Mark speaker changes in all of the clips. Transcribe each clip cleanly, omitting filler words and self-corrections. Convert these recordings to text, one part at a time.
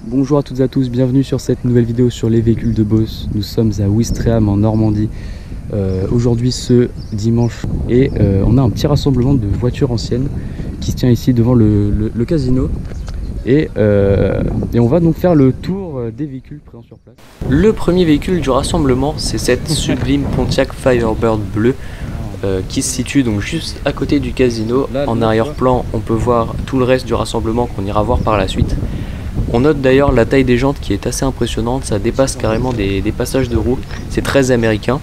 Speaker 1: Bonjour à toutes et à tous, bienvenue sur cette nouvelle vidéo sur les véhicules de Beauce. Nous sommes à Ouistreham en Normandie aujourd'hui ce dimanche et on a un petit rassemblement de voitures anciennes qui se tient ici devant le casino et on va donc faire le tour des véhicules présents sur place.
Speaker 2: Le premier véhicule du rassemblement, c'est cette sublime Pontiac Firebird bleue qui se situe donc juste à côté du casino. En arrière-plan, on peut voir tout le reste du rassemblement qu'on ira voir par la suite. On note d'ailleurs la taille des jantes qui est assez impressionnante, ça dépasse carrément des passages de roues, c'est très américain.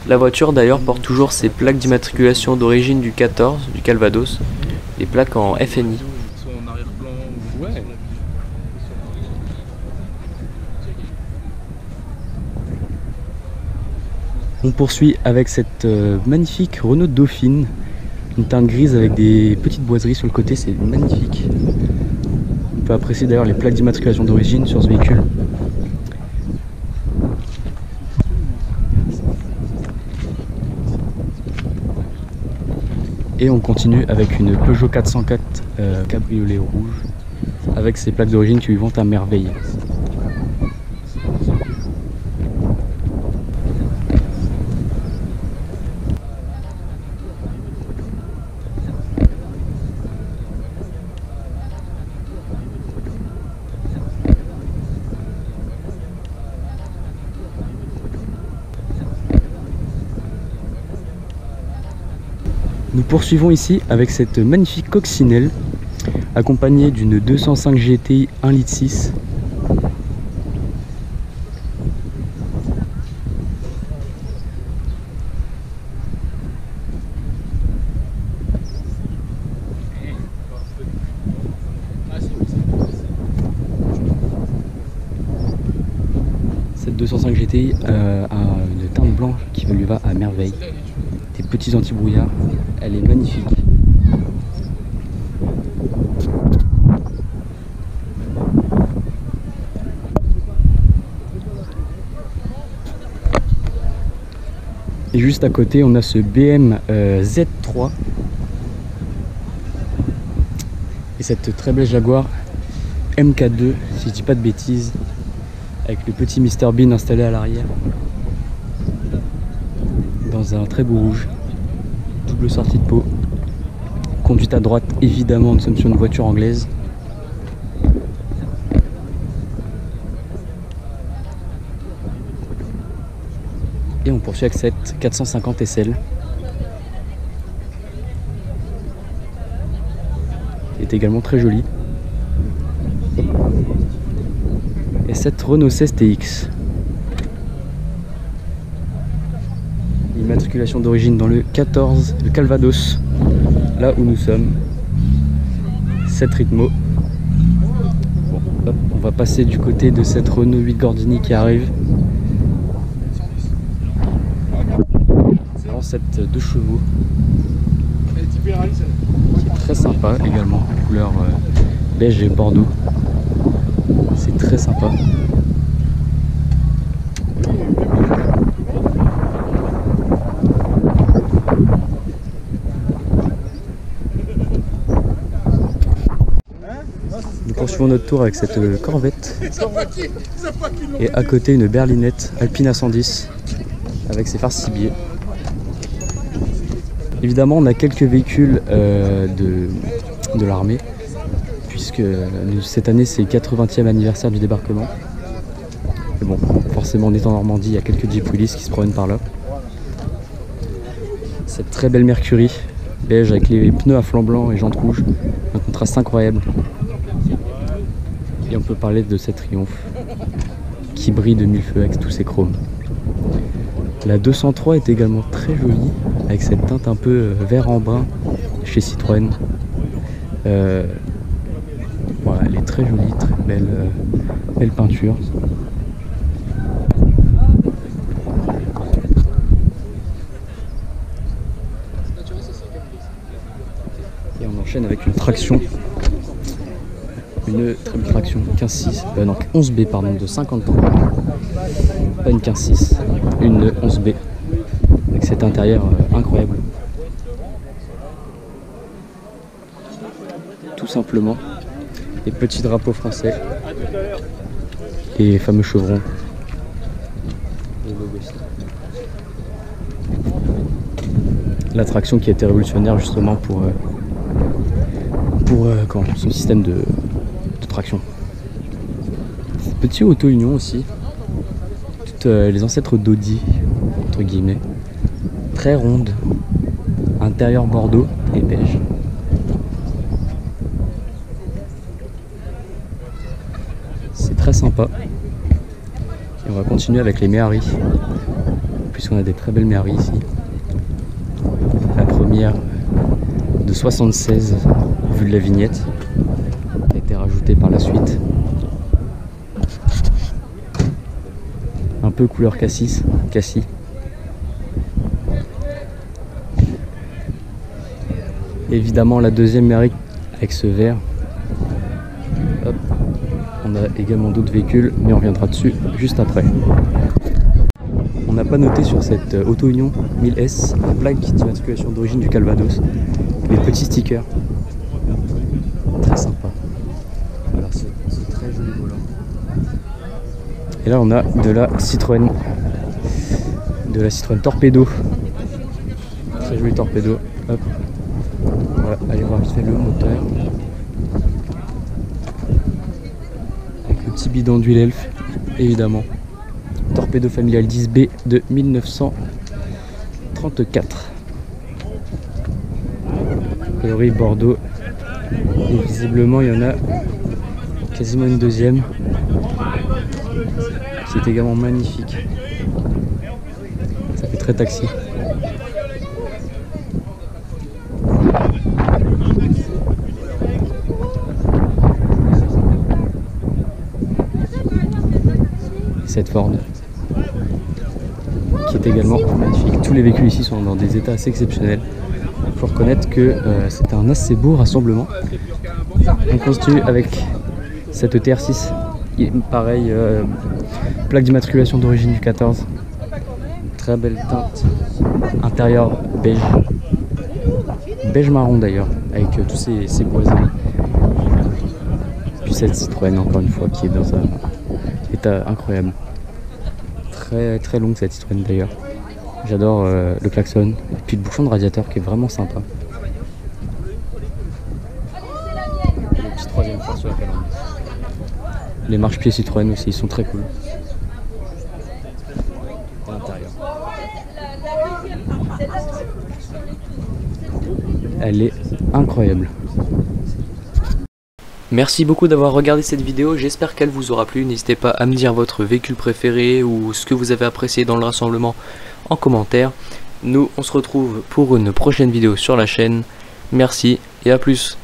Speaker 2: La voiture d'ailleurs porte toujours ses plaques d'immatriculation d'origine du 14, du Calvados, des plaques en FNI.
Speaker 1: On poursuit avec cette magnifique Renault Dauphine, une teinte grise avec des petites boiseries sur le côté, c'est magnifique. On peut apprécier d'ailleurs les plaques d'immatriculation d'origine sur ce véhicule. Et on continue avec une Peugeot 404 cabriolet rouge avec ses plaques d'origine qui lui vont à merveille. Nous poursuivons ici avec cette magnifique coccinelle accompagnée d'une 205 GTI 1,6 litre. Cette 205 GTI a une teinte blanche qui lui va à merveille. Des petits anti-brouillards, elle est magnifique. Et juste à côté, on a ce BM Z3 et cette très belle Jaguar MK2, si je dis pas de bêtises, avec le petit Mr Bean installé à l'arrière. Dans un très beau rouge, double sortie de peau, conduite à droite évidemment, nous sommes sur une voiture anglaise. Et on poursuit avec cette 450 SL qui est également très jolie. Et cette Renault 16 TX. Immatriculation d'origine dans le 14, le Calvados, là où nous sommes. 7 Ritmo. Bon, hop, on va passer du côté de cette Renault 8 Gordini qui arrive. Alors cette 2 chevaux qui est très sympa également, couleur beige et bordeaux. C'est très sympa. Nous poursuivons notre tour avec cette Corvette et à côté une berlinette Alpina 110 avec ses phares cibiers. Évidemment on a quelques véhicules de l'armée puisque cette année c'est le 80e anniversaire du débarquement. Et bon, forcément on est en Normandie, il y a quelques Jeep Willys qui se promènent par là. Cette très belle Mercury beige avec les pneus à flanc blanc et jantes rouges, un contraste incroyable. Et on peut parler de cette Triumph qui brille de mille feux avec tous ses chromes. La 203 est également très jolie avec cette teinte un peu vert en brun chez Citroën. Voilà, elle est très jolie, très belle peinture. Et on enchaîne avec une traction. Une très belle traction 15.6, non 11B pardon, de 50 ans. Pas une 15.6, une 11B avec cet intérieur incroyable. Tout simplement. Les petits drapeaux français. Les fameux chevrons. L'attraction qui a été révolutionnaire justement pour son système de traction. Petit auto-union aussi. Toutes les ancêtres d'Audi, entre guillemets. Très ronde. Intérieur bordeaux et beige. C'est très sympa. Et on va continuer avec les Méharis, puisqu'on a des très belles Méharis ici. La première de 76, vu de la vignette, a été rajoutée par la suite. Un peu couleur cassis. Évidemment la deuxième Méhari avec ce vert. Hop. On a également d'autres véhicules, mais on reviendra dessus juste après. On n'a pas noté sur cette auto-union 1000S la plaque d'immatriculation d'origine du Calvados. Les petits stickers. Très sympa. Voilà, c'est très joli volant. Et là on a de la Citroën Torpedo. Très joli Torpedo. Hop. On va aller voir vite fait le moteur. Avec le petit bidon d'huile Elf, évidemment. Torpedo familial 10B de 1934. Coloris Bordeaux. Et visiblement il y en a quasiment une deuxième. Qui est également magnifique. Ça fait très taxi. Cette Ford qui est également magnifique. Tous les véhicules ici sont dans des états assez exceptionnels. Il faut reconnaître que c'est un assez beau rassemblement. On continue avec cette TR6. Pareil, plaque d'immatriculation d'origine du 14. Très belle teinte. Intérieur beige. Beige marron d'ailleurs, avec tous ces boisons. Puis cette Citroën encore une fois qui est dans un état incroyable. Très longue cette Citroën d'ailleurs. J'adore le klaxon et puis le bouchon de radiateur qui est vraiment sympa. Le petit troisième fois sur la calandre. Les marche-pieds Citroën aussi, ils sont très cool. À l'intérieur. Elle est incroyable.
Speaker 2: Merci beaucoup d'avoir regardé cette vidéo, j'espère qu'elle vous aura plu. N'hésitez pas à me dire votre véhicule préféré ou ce que vous avez apprécié dans le rassemblement en commentaire. Nous, on se retrouve pour une prochaine vidéo sur la chaîne. Merci et à plus.